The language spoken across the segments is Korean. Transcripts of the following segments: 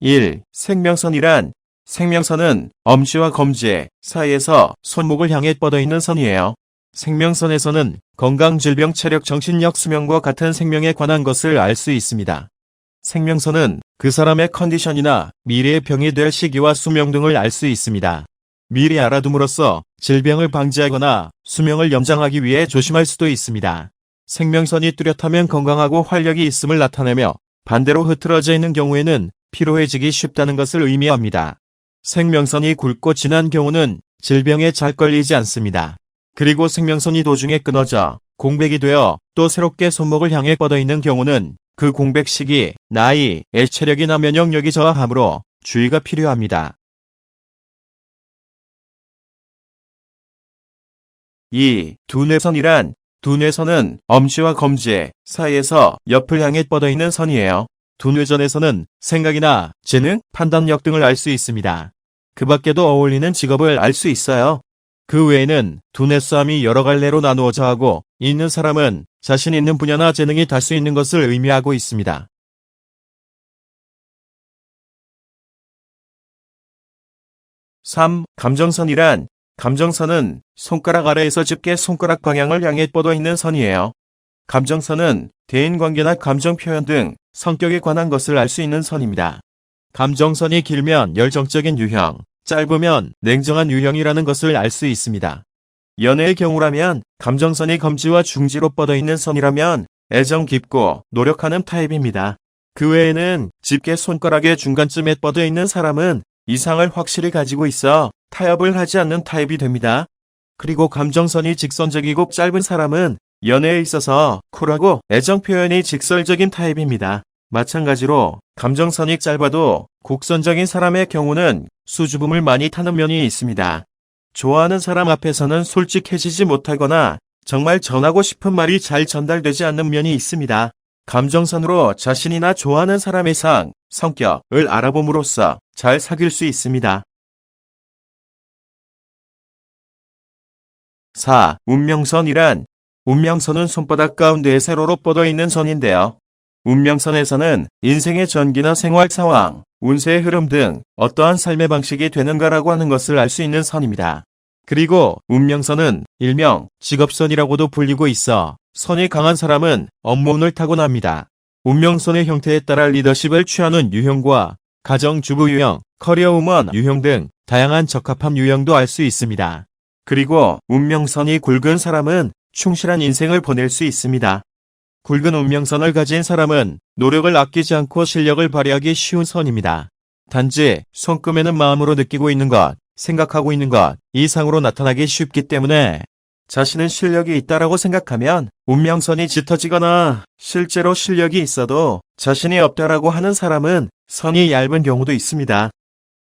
1. 생명선이란 생명선은 엄지와 검지 사이에서 손목을 향해 뻗어있는 선이에요. 생명선에서는 건강, 질병, 체력, 정신력, 수명과 같은 생명에 관한 것을 알 수 있습니다. 생명선은 그 사람의 컨디션이나 미래의 병이 될 시기와 수명 등을 알 수 있습니다. 미리 알아둠으로써 질병을 방지하거나 수명을 연장하기 위해 조심할 수도 있습니다. 생명선이 뚜렷하면 건강하고 활력이 있음을 나타내며 반대로 흐트러져 있는 경우에는 피로해지기 쉽다는 것을 의미합니다. 생명선이 굵고 진한 경우는 질병에 잘 걸리지 않습니다. 그리고 생명선이 도중에 끊어져 공백이 되어 또 새롭게 손목을 향해 뻗어있는 경우는 그 공백 시기, 나이, 체력이나 면역력이 저하하므로 주의가 필요합니다. 2. 두뇌선이란 두뇌선은 엄지와 검지 사이에서 옆을 향해 뻗어있는 선이에요. 두뇌전에서는 생각이나 재능, 판단력 등을 알 수 있습니다. 그 밖에도 어울리는 직업을 알 수 있어요. 그 외에는 두뇌 싸움이 여러 갈래로 나누어져 하고 있는 사람은 자신 있는 분야나 재능이 달 수 있는 것을 의미하고 있습니다. 3. 감정선이란 감정선은 손가락 아래에서 집게 손가락 방향을 향해 뻗어 있는 선이에요. 감정선은 대인관계나 감정 표현 등 성격에 관한 것을 알 수 있는 선입니다. 감정선이 길면 열정적인 유형, 짧으면 냉정한 유형이라는 것을 알 수 있습니다. 연애의 경우라면 감정선이 검지와 중지로 뻗어 있는 선이라면 애정 깊고 노력하는 타입입니다. 그 외에는 집게 손가락의 중간쯤에 뻗어 있는 사람은 이상을 확실히 가지고 있어 타협을 하지 않는 타입이 됩니다. 그리고 감정선이 직선적이고 짧은 사람은 연애에 있어서 쿨하고 애정 표현이 직설적인 타입입니다. 마찬가지로 감정선이 짧아도 곡선적인 사람의 경우는 수줍음을 많이 타는 면이 있습니다. 좋아하는 사람 앞에서는 솔직해지지 못하거나 정말 전하고 싶은 말이 잘 전달되지 않는 면이 있습니다. 감정선으로 자신이나 좋아하는 사람의 성격을 알아봄으로써 잘 사귈 수 있습니다. 4. 운명선이란 운명선은 손바닥 가운데에 세로로 뻗어 있는 선인데요. 운명선에서는 인생의 전기나 생활 상황, 운세의 흐름 등 어떠한 삶의 방식이 되는가라고 하는 것을 알 수 있는 선입니다. 그리고 운명선은 일명 직업선이라고도 불리고 있어 선이 강한 사람은 업무운을 타고납니다. 운명선의 형태에 따라 리더십을 취하는 유형과 가정주부 유형, 커리어우먼 유형 등 다양한 적합함 유형도 알 수 있습니다. 그리고 운명선이 굵은 사람은 충실한 인생을 보낼 수 있습니다. 굵은 운명선을 가진 사람은 노력을 아끼지 않고 실력을 발휘하기 쉬운 선입니다. 단지 손금에는 마음으로 느끼고 있는 것, 생각하고 있는 것 이상으로 나타나기 쉽기 때문에 자신은 실력이 있다라고 생각하면 운명선이 짙어지거나 실제로 실력이 있어도 자신이 없다라고 하는 사람은 선이 얇은 경우도 있습니다.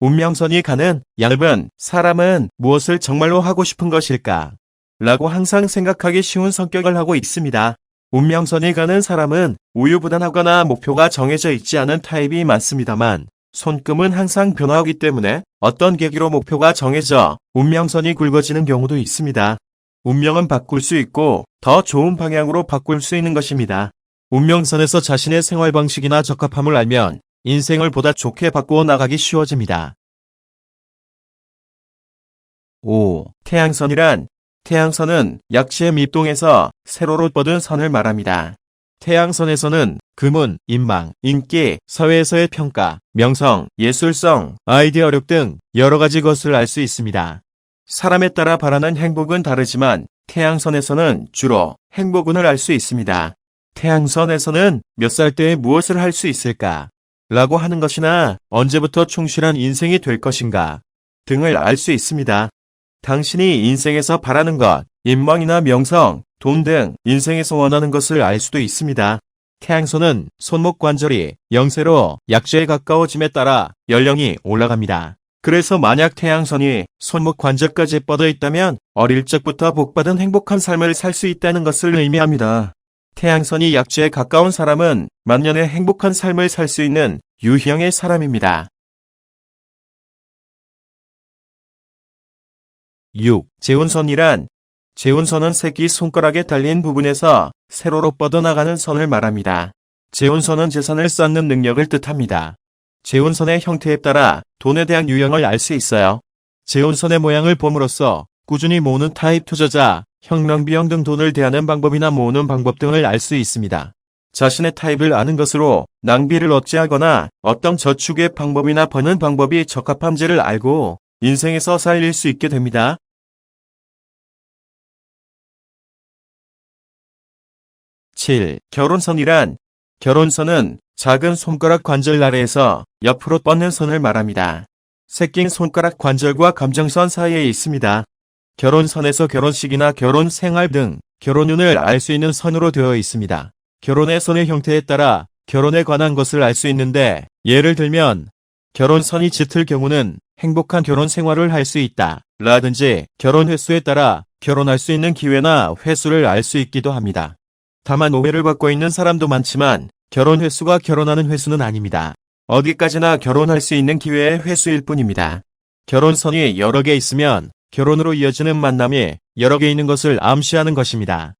운명선이 가는 얇은 사람은 무엇을 정말로 하고 싶은 것일까? 라고 항상 생각하기 쉬운 성격을 하고 있습니다. 운명선이 가는 사람은 우유부단하거나 목표가 정해져 있지 않은 타입이 많습니다만 손금은 항상 변화하기 때문에 어떤 계기로 목표가 정해져 운명선이 굵어지는 경우도 있습니다. 운명은 바꿀 수 있고 더 좋은 방향으로 바꿀 수 있는 것입니다. 운명선에서 자신의 생활 방식이나 적합함을 알면 인생을 보다 좋게 바꾸어 나가기 쉬워집니다. 5. 태양선이란 태양선은 약지의 밑동에서 세로로 뻗은 선을 말합니다. 태양선에서는 금운, 인망, 인기, 사회에서의 평가, 명성, 예술성, 아이디어력 등 여러 가지 것을 알 수 있습니다. 사람에 따라 바라는 행복은 다르지만 태양선에서는 주로 행복운을 알 수 있습니다. 태양선에서는 몇 살 때에 무엇을 할 수 있을까? 라고 하는 것이나 언제부터 충실한 인생이 될 것인가? 등을 알 수 있습니다. 당신이 인생에서 바라는 것, 인망이나 명성, 돈 등 인생에서 원하는 것을 알 수도 있습니다. 태양선은 손목 관절이 영세로 약지에 가까워짐에 따라 연령이 올라갑니다. 그래서 만약 태양선이 손목 관절까지 뻗어 있다면 어릴 적부터 복받은 행복한 삶을 살 수 있다는 것을 의미합니다. 태양선이 약지에 가까운 사람은 만년의 행복한 삶을 살 수 있는 유형의 사람입니다. 6. 재운선이란 재운선은 새끼 손가락에 달린 부분에서 세로로 뻗어나가는 선을 말합니다. 재운선은 재산을 쌓는 능력을 뜻합니다. 재혼선의 형태에 따라 돈에 대한 유형을 알 수 있어요. 재혼선의 모양을 봄으로써 꾸준히 모으는 타입 투자자, 혁명비용 등 돈을 대하는 방법이나 모으는 방법 등을 알 수 있습니다. 자신의 타입을 아는 것으로 낭비를 억제하거나 어떤 저축의 방법이나 버는 방법이 적합한지를 알고 인생에서 살릴 수 있게 됩니다. 7. 결혼선이란 결혼선은 작은 손가락 관절 아래에서 옆으로 뻗는 선을 말합니다. 새낀 손가락 관절과 감정선 사이에 있습니다. 결혼선에서 결혼식이나 결혼 생활 등 결혼운을 알 수 있는 선으로 되어 있습니다. 결혼의 선의 형태에 따라 결혼에 관한 것을 알 수 있는데, 예를 들면 결혼선이 짙을 경우는 행복한 결혼 생활을 할 수 있다 라든지 결혼 횟수에 따라 결혼할 수 있는 기회나 횟수를 알 수 있기도 합니다. 다만 오해를 받고 있는 사람도 많지만 결혼 횟수가 결혼하는 횟수는 아닙니다. 어디까지나 결혼할 수 있는 기회의 횟수일 뿐입니다. 결혼선이 여러 개 있으면 결혼으로 이어지는 만남이 여러 개 있는 것을 암시하는 것입니다.